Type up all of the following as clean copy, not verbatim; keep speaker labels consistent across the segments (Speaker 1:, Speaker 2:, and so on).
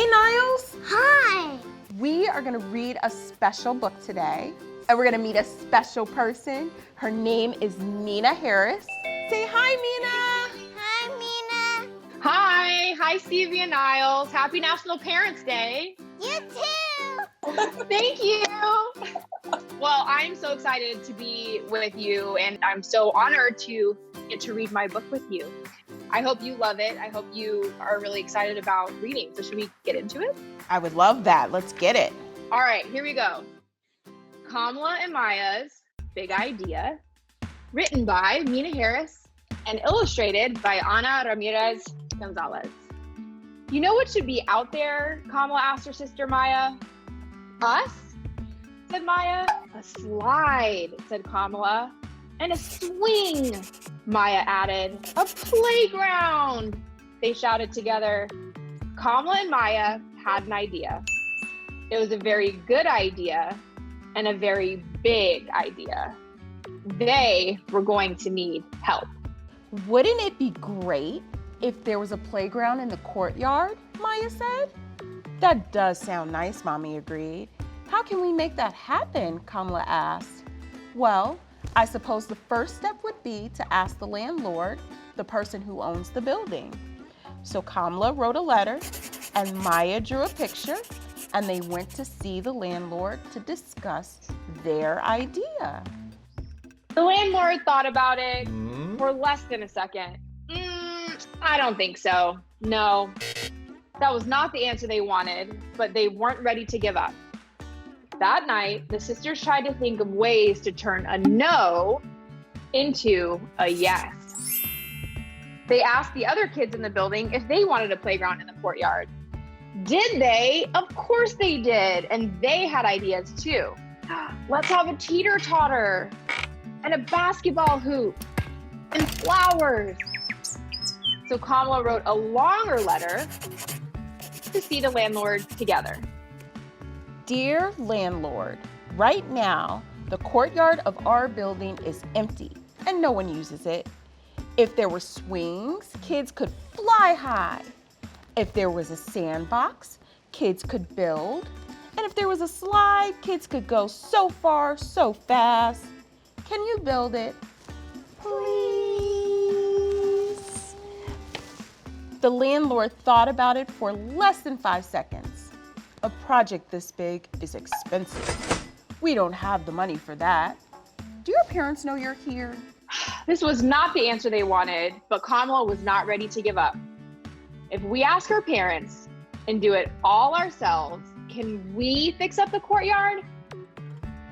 Speaker 1: Hey, Niles.
Speaker 2: Hi.
Speaker 1: We are gonna read a special book today, and we're gonna meet a special person. Her name is Meena Harris. Say hi, Meena.
Speaker 2: Hi, Meena.
Speaker 3: Hi Stevie and Niles. Happy National Parents Day.
Speaker 2: You too.
Speaker 3: Thank you. Well, I'm so excited to be with you, and I'm so honored to get to read my book with you. I hope you love it. I hope you are really excited about reading. So should we get into it?
Speaker 1: I would love that. Let's get it.
Speaker 3: All right, here we go. Kamala and Maya's Big Idea, written by Meena Harris and illustrated by Ana Ramirez Gonzalez. You know what should be out there? Kamala asked her sister Maya. Us? Said Maya. A slide, said Kamala. And a swing, Maya added. A playground, they shouted together. Kamala and Maya had an idea. It was a very good idea and a very big idea. They were going to need help.
Speaker 1: Wouldn't it be great if there was a playground in the courtyard? Maya said. That does sound nice, Mommy agreed. How can we make that happen? Kamala asked. Well, I suppose the first step would be to ask the landlord, the person who owns the building. So Kamala wrote a letter and Maya drew a picture, and they went to see the landlord to discuss their idea.
Speaker 3: The landlord thought about it for less than a second. I don't think so. No, that was not the answer they wanted, but they weren't ready to give up. That night, the sisters tried to think of ways to turn a no into a yes. They asked the other kids in the building if they wanted a playground in the courtyard. Did they? Of course they did, and they had ideas too. Let's have a teeter-totter, and a basketball hoop, and flowers. So Kamala wrote a longer letter to see the landlord together.
Speaker 1: Dear landlord, right now, the courtyard of our building is empty and no one uses it. If there were swings, kids could fly high. If there was a sandbox, kids could build. And if there was a slide, kids could go so far, so fast. Can you build it? Please. The landlord thought about it for less than 5 seconds. A project this big is expensive. We don't have the money for that. Do your parents know you're here?
Speaker 3: This was not the answer they wanted, but Kamala was not ready to give up. If we ask her parents and do it all ourselves, can we fix up the courtyard?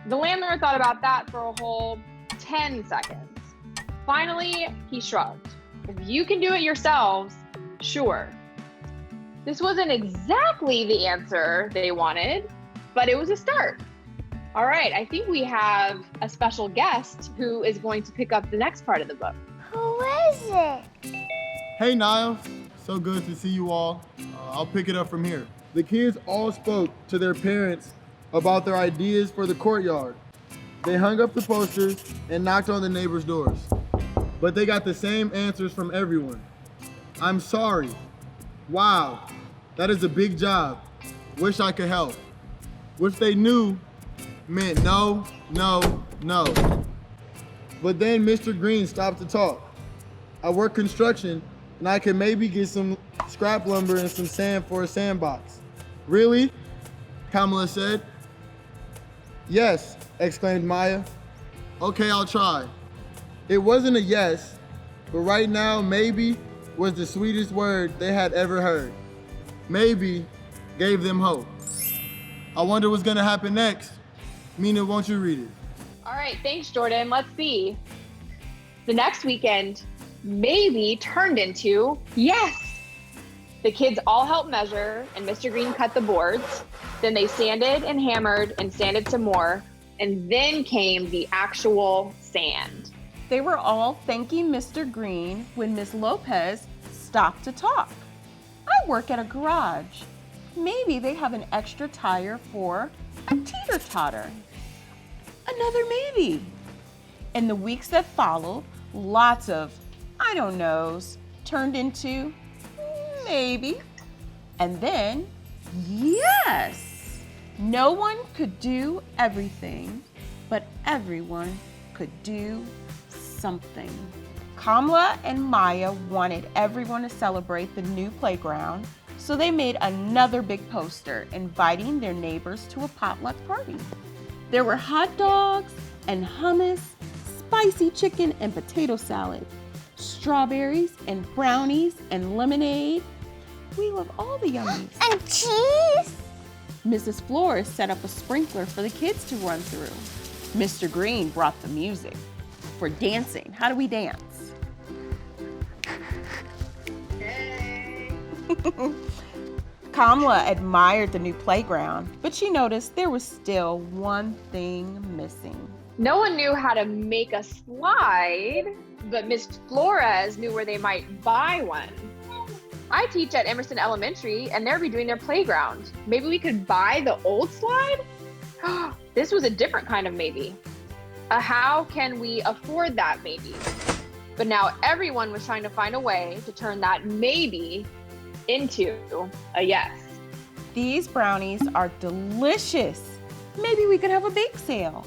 Speaker 3: The landlord thought about that for a whole 10 seconds. Finally, he shrugged. If you can do it yourselves, sure. This wasn't exactly the answer they wanted, but it was a start. All right, I think we have a special guest who is going to pick up the next part of the book.
Speaker 2: Who is it?
Speaker 4: Hey Niles, so good to see you all. I'll pick it up from here. The kids all spoke to their parents about their ideas for the courtyard. They hung up the posters and knocked on the neighbors' doors. But they got the same answers from everyone. I'm sorry. Wow, that is a big job. Wish I could help. Which they knew meant no, no, no. But then Mr. Green stopped to talk. I work construction and I can maybe get some scrap lumber and some sand for a sandbox. Really? Kamala said. Yes, exclaimed Maya. Okay, I'll try. It wasn't a yes, but right now maybe was the sweetest word they had ever heard. Maybe gave them hope. I wonder what's gonna happen next. Meena, won't you read it?
Speaker 3: All right, thanks, Jordan. Let's see. The next weekend maybe turned into yes. The kids all helped measure, and Mr. Green cut the boards. Then they sanded and hammered and sanded some more, and then came the actual sand.
Speaker 1: They were all thanking Mr. Green when Miss Lopez stopped to talk. I work at a garage. Maybe they have an extra tire for a teeter-totter. Another maybe. In the weeks that followed, lots of I don't knows turned into maybe. And then Yes! No one could do everything, but everyone could do something. Kamala and Maya wanted everyone to celebrate the new playground, so they made another big poster inviting their neighbors to a potluck party. There were hot dogs and hummus, spicy chicken and potato salad, strawberries and brownies and lemonade. We love all the yummies.
Speaker 2: And cheese?
Speaker 1: Mrs. Flores set up a sprinkler for the kids to run through. Mr. Green brought the music for dancing. How do we dance? Kamala admired the new playground, but she noticed there was still one thing missing.
Speaker 3: No one knew how to make a slide, but Miss Flores knew where they might buy one. I teach at Emerson Elementary, and they're redoing their playground. Maybe we could buy the old slide? This was a different kind of maybe. How can we afford that maybe? But now everyone was trying to find a way to turn that maybe into a yes.
Speaker 1: These brownies are delicious. Maybe we could have a bake sale.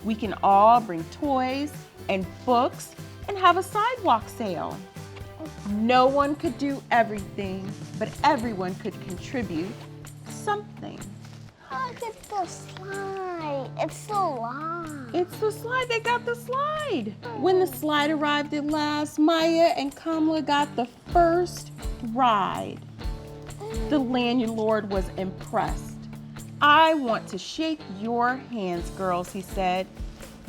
Speaker 1: We can all bring toys and books and have a sidewalk sale. No one could do everything, but everyone could contribute something.
Speaker 2: Look at the slide. It's so long.
Speaker 1: It's the slide. They got the slide. When the slide arrived at last, Maya and Kamala got the first ride. The landlord was impressed. I want to shake your hands, girls, he said.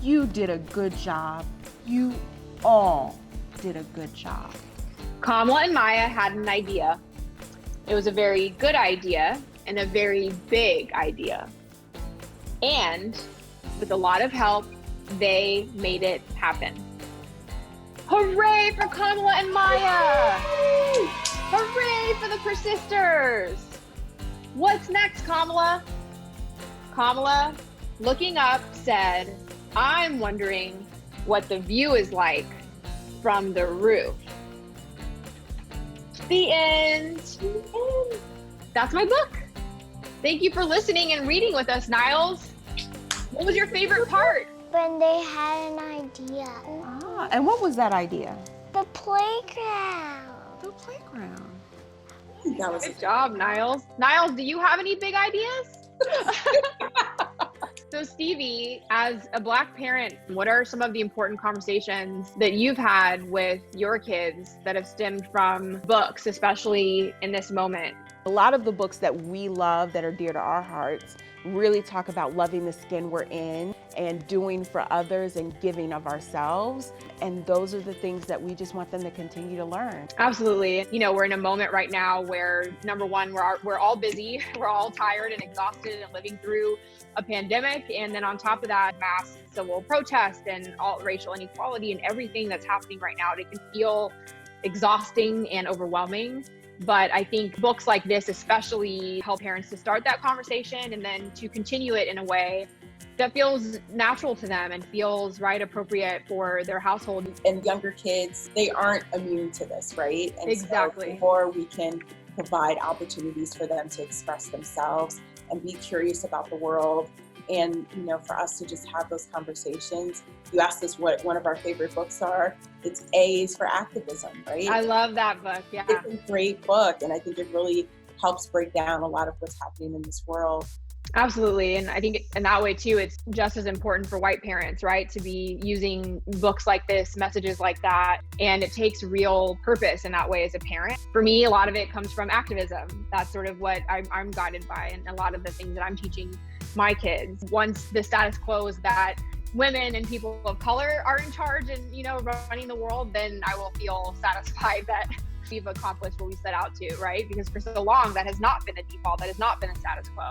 Speaker 1: You did a good job. You all did a good job.
Speaker 3: Kamala and Maya had an idea. It was a very good idea and a very big idea. And with a lot of help, they made it happen. Hooray for Kamala and Maya! Hooray for the Persisters! What's next, Kamala? Kamala, looking up, said, I'm wondering what the view is like from the roof. The end. That's my book. Thank you for listening and reading with us, Niles. What was your favorite part?
Speaker 2: When they had an idea.
Speaker 1: And what was that idea?
Speaker 2: The playground.
Speaker 1: The playground.
Speaker 5: That was
Speaker 3: Good job, Niles. Niles, do you have any big ideas? So Stevie, as a Black parent, what are some of the important conversations that you've had with your kids that have stemmed from books, especially in this moment?
Speaker 1: A lot of the books that we love that are dear to our hearts really talk about loving the skin we're in and doing for others and giving of ourselves. And those are the things that we just want them to continue to learn.
Speaker 3: Absolutely. You know, we're in a moment right now where, number one, we're all busy, we're all tired and exhausted and living through a pandemic. And then on top of that, mass civil protest and all racial inequality and everything that's happening right now. It can feel exhausting and overwhelming. But I think books like this especially help parents to start that conversation and then to continue it in a way that feels natural to them and feels right, appropriate for their household.
Speaker 5: And younger kids, they aren't immune to this, right? And
Speaker 3: Exactly.
Speaker 5: So the more we can provide opportunities for them to express themselves and be curious about the world, and you know, for us to just have those conversations. You asked us what one of our favorite books are. It's A is for Activism, right?
Speaker 3: I love that book. Yeah.
Speaker 5: It's a great book, and I think it really helps break down a lot of what's happening in this world.
Speaker 3: Absolutely. And I think in that way too, it's just as important for white parents, right? To be using books like this, messages like that. And it takes real purpose in that way as a parent. For me, a lot of it comes from activism. That's sort of what I'm guided by. And a lot of the things that I'm teaching my kids. Once the status quo is that women and people of color are in charge and, you know, running the world, then I will feel satisfied that we've accomplished what we set out to, right? Because for so long, that has not been a default, that has not been a status quo.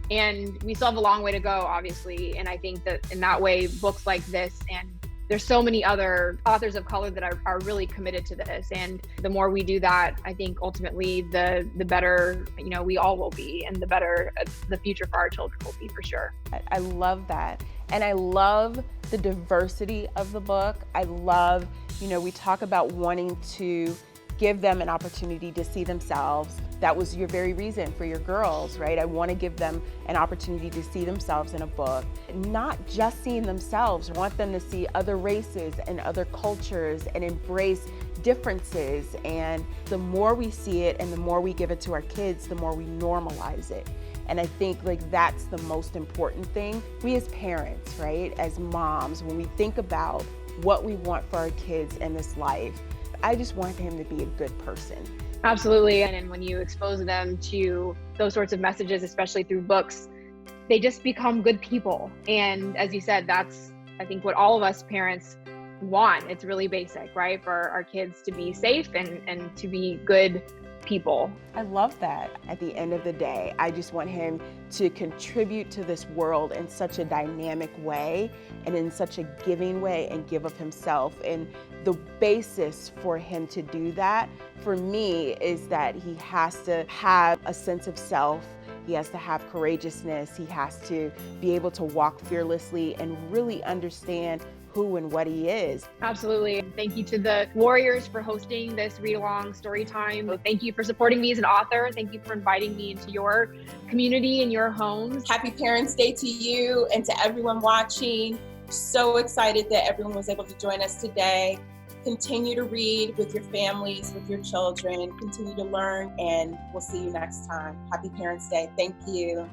Speaker 3: And we still have a long way to go, obviously. And I think that in that way, books like this, and there's so many other authors of color that are really committed to this. And the more we do that, I think ultimately the better, you know, we all will be, and the better the future for our children will be, for sure.
Speaker 1: I love that. And I love the diversity of the book. I love, you know, we talk about wanting to give them an opportunity to see themselves. That was your very reason for your girls, right? I want to give them an opportunity to see themselves in a book. Not just seeing themselves, I want them to see other races and other cultures and embrace differences. And the more we see it and the more we give it to our kids, the more we normalize it. And I think like that's the most important thing. We as parents, right, as moms, when we think about what we want for our kids in this life, I just want him to be a good person.
Speaker 3: Absolutely. And when you expose them to those sorts of messages, especially through books, they just become good people. And as you said, that's, I think, what all of us parents want. It's really basic, right? For our kids to be safe and to be good people.
Speaker 1: I love that. At the end of the day, I just want him to contribute to this world in such a dynamic way and in such a giving way and give of himself. And the basis for him to do that, for me, is that he has to have a sense of self. He has to have courageousness. He has to be able to walk fearlessly and really understand who and what he is.
Speaker 3: Absolutely. Thank you to the Warriors for hosting this read-along story time. Thank you for supporting me as an author. Thank you for inviting me into your community and your homes.
Speaker 5: Happy Parents' Day to you and to everyone watching. So excited that everyone was able to join us today. Continue to read with your families, with your children. Continue to learn, and we'll see you next time. Happy Parents' Day. Thank you.